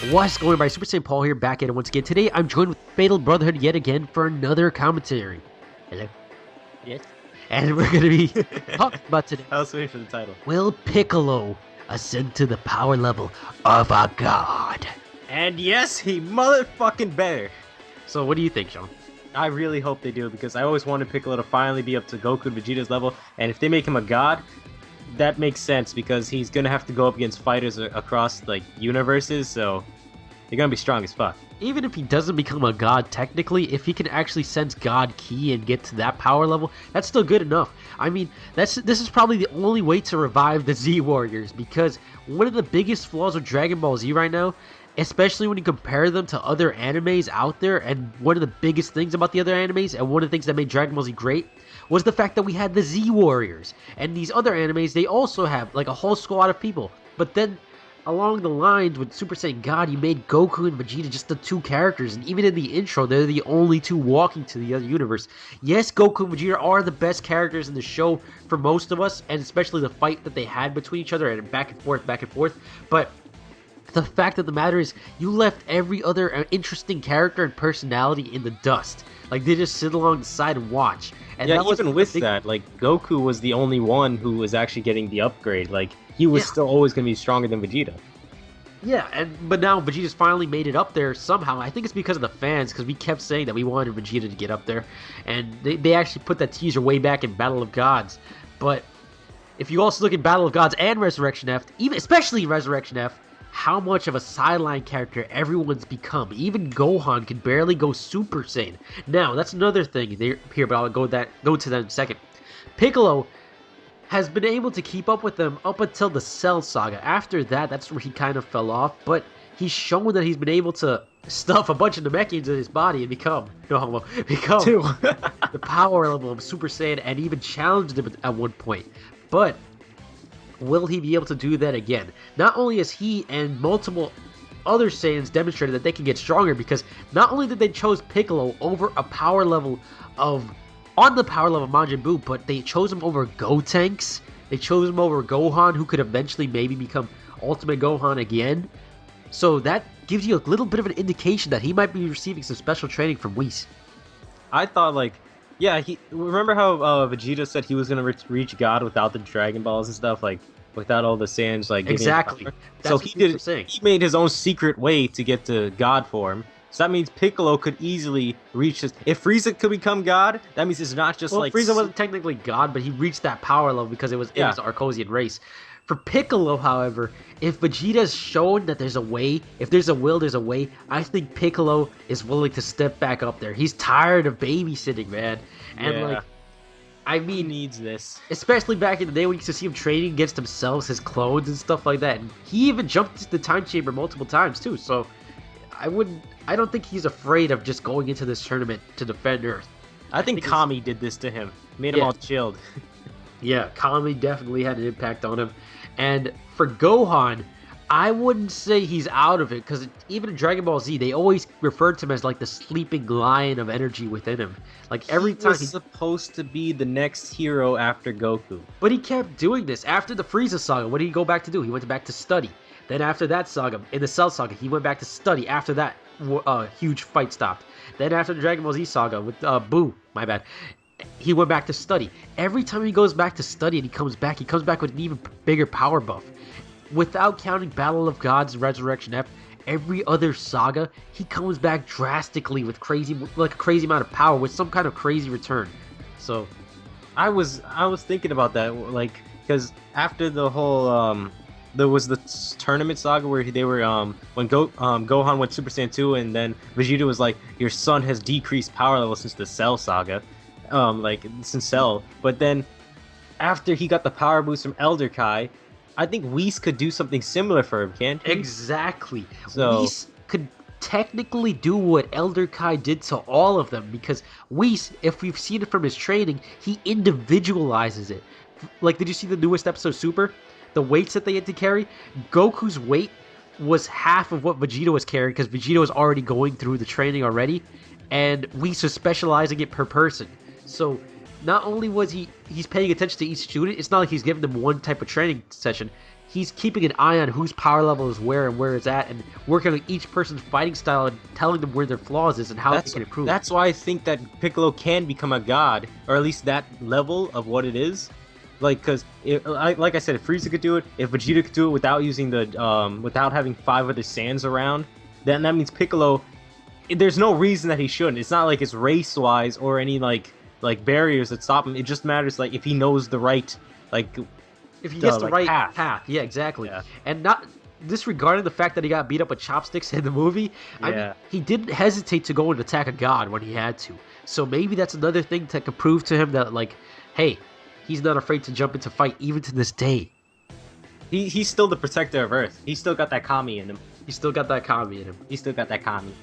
What's going on, Super Saiyan Paul here, back at it once again. Today, I'm joined with Fatal Brotherhood yet again for another commentary. Hello. Yes. And we're going to be talking about today. I was waiting for the title. Will Piccolo ascend to the power level of a god? And yes, he motherfucking better. So what do you think, Sean? I really hope they do, because I always wanted Piccolo to finally be up to Goku and Vegeta's level, and if they make him a god, that makes sense, because he's gonna have to go up against fighters across, like, universes, so they're gonna be strong as fuck. Even if he doesn't become a god technically, if he can actually sense god ki and get to that power level, that's still good enough. I mean, this is probably the only way to revive the Z Warriors, because one of the biggest flaws with Dragon Ball Z right now, especially when you compare them to other animes out there, and one of the biggest things about the other animes, and one of the things that made Dragon Ball Z great, was the fact that we had the Z Warriors. And these other animes, they also have like a whole squad of people. But then, along the lines with Super Saiyan God, you made Goku and Vegeta just the two characters, and even in the intro, they're the only two walking to the other universe. Yes, Goku and Vegeta are the best characters in the show for most of us, and especially the fight that they had between each other, and back and forth, but the fact of the matter is, you left every other interesting character and personality in the dust. Like, they just sit along the side and watch. And yeah, even with that, like, Goku was the only one who was actually getting the upgrade. Like, he was still always going to be stronger than Vegeta. Yeah, but now Vegeta's finally made it up there somehow. I think it's because of the fans, because we kept saying that we wanted Vegeta to get up there. And they actually put that teaser way back in Battle of Gods. But if you also look at Battle of Gods and Resurrection F, especially Resurrection F, how much of a sideline character everyone's become. Even Gohan can barely go Super Saiyan. Now, that's another thing here, but I'll go to that in a second. Piccolo has been able to keep up with them up until the Cell Saga. After that, that's where he kind of fell off, but he's shown that he's been able to stuff a bunch of Namekians in his body and become the power level of Super Saiyan, and even challenged him at one point. But will he be able to do that again? Not only has he and multiple other Saiyans demonstrated that they can get stronger, because not only did they chose Piccolo over a power level on the power level of Majin Buu, but they chose him over Gotenks. They chose him over Gohan, who could eventually maybe become Ultimate Gohan again. So that gives you a little bit of an indication that he might be receiving some special training from Whis. I thought, like, yeah, remember how Vegeta said he was gonna reach God without the Dragon Balls and stuff, like without all the Saiyans, like exactly. So he made his own secret way to get to God form. So that means Piccolo could easily reach this. If Frieza could become God, that means it's not just like Frieza wasn't technically God, but he reached that power level because it was the Arcosian race. For Piccolo, however, if Vegeta's shown that there's a way, if there's a will, there's a way, I think Piccolo is willing to step back up there. He's tired of babysitting, man. And like, I mean, he needs this. Especially back in the day when we used to see him training against himself, his clones and stuff like that. And he even jumped into the time chamber multiple times too. So I don't think he's afraid of just going into this tournament to defend Earth. I think Kami did this to him. Made him all chilled. Yeah, Kami definitely had an impact on him. And for Gohan, I wouldn't say he's out of it, because even in Dragon Ball Z, they always referred to him as like the sleeping lion of energy within him. Like every time he was supposed to be the next hero after Goku. But he kept doing this. After the Frieza saga, what did he go back to do? He went back to study. Then after that saga, in the Cell saga, he went back to study. After that huge fight stopped. Then after the Dragon Ball Z saga with Buu, my bad, he went back to study. Every time he goes back to study and he comes back with an even bigger power buff. Without counting Battle of Gods, Resurrection F, every other saga, he comes back drastically with a crazy amount of power, with some kind of crazy return. So, I was thinking about that, like, because after the whole there was the tournament saga where they were when Gohan went Super Saiyan 2, and then Vegeta was like, your son has decreased power level since the Cell saga. Like since Cell, but then after he got the power boost from Elder Kai, I think Whis could do something similar for him, can't he? Exactly. So Whis could technically do what Elder Kai did to all of them, because Whis, if we've seen it from his training, he individualizes it. Like, did you see the newest episode, Super? The weights that they had to carry? Goku's weight was half of what Vegeta was carrying, because Vegeta was already going through the training already, and Whis was specializing it per person. So not only was he's paying attention to each student, it's not like he's giving them one type of training session. he's keeping an eye on whose power level is where and where it's at, and working on each person's fighting style and telling them where their flaws is and how they can improve. That's why I think that Piccolo can become a god, or at least that level of what it is. Like, cause like I said, if Frieza could do it, if Vegeta could do it without using the without having 5 other Saiyans around, then that means Piccolo. There's no reason that he shouldn't. It's not like it's race wise or any like barriers that stop him. It just matters like if he knows the right if he gets the like, right path. path. Yeah, exactly. Yeah. And not disregarding the fact that he got beat up with chopsticks in the movie. I mean, he didn't hesitate to go and attack a god when he had to. So maybe that's another thing that could prove to him that, like, hey, he's not afraid to jump into fight even to this day. He's still the protector of Earth. He's still got that kami in him. He's still got that kami in him. He's still got that kami.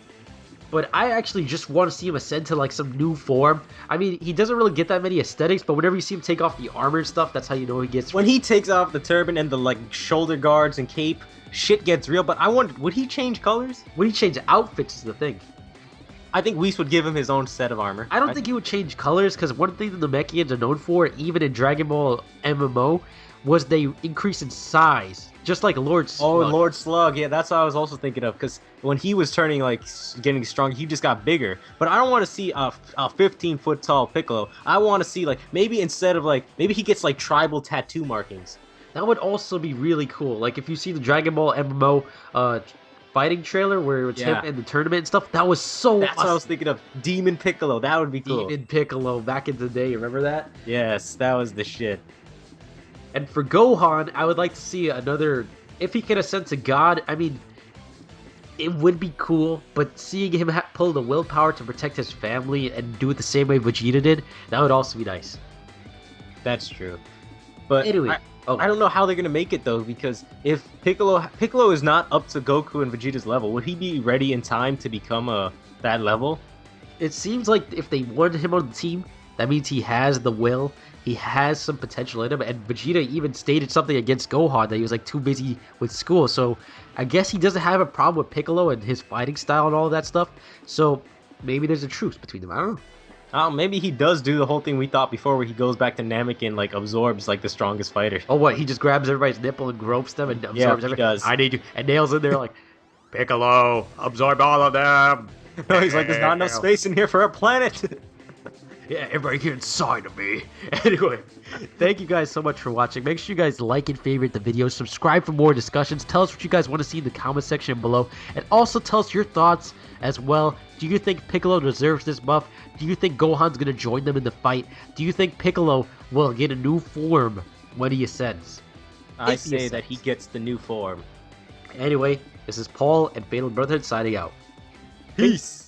But I actually just want to see him ascend to like some new form. I mean, he doesn't really get that many aesthetics, but whenever you see him take off the armor and stuff, that's how you know he gets. When he takes off the turban and the like shoulder guards and cape, shit gets real. But I wondered, would he change colors? When he changes outfits is the thing. I think Whis would give him his own set of armor. I don't think he would change colors, because one thing the Namekians are known for, even in Dragon Ball MMO, was they increase in size. Just like Lord Slug. Oh, Lord Slug. Yeah, that's what I was also thinking of. Because when he was turning, like, getting strong, he just got bigger. But I don't want to see a 15-foot tall Piccolo. I want to see, like, maybe instead of, like, maybe he gets, like, tribal tattoo markings. That would also be really cool. Like, if you see the Dragon Ball MMO fighting trailer where it's him in the tournament and stuff, that was so That's what I was thinking of. Demon Piccolo. That would be cool. Demon Piccolo back in the day. Remember that? Yes, that was the shit. And for Gohan, I would like to see another... If he can ascend to God, I mean, it would be cool, but seeing him pull the willpower to protect his family and do it the same way Vegeta did, that would also be nice. That's true. But anyway, I don't know how they're going to make it, though, because if Piccolo is not up to Goku and Vegeta's level, would he be ready in time to become that level? It seems like if they wanted him on the team, that means he has the will. He has some potential in him, and Vegeta even stated something against Gohan that he was like too busy with school. So I guess he doesn't have a problem with Piccolo and his fighting style and all that stuff. So maybe there's a truce between them. I don't know. Oh, maybe he does do the whole thing we thought before, where he goes back to Namek and like absorbs like the strongest fighter. Oh, what? He just grabs everybody's nipple and gropes them and absorbs everything. Does. I need you. And Nail's in there like, Piccolo, absorb all of them. No, he's like, there's not enough space in here for a planet. Yeah, everybody get inside of me. Anyway, thank you guys so much for watching. Make sure you guys like and favorite the video. Subscribe for more discussions. Tell us what you guys want to see in the comment section below. And also tell us your thoughts as well. Do you think Piccolo deserves this buff? Do you think Gohan's going to join them in the fight? Do you think Piccolo will get a new form when he ascends? I say that he gets the new form. Anyway, this is Paul and Fatal Brotherhood signing out. Peace.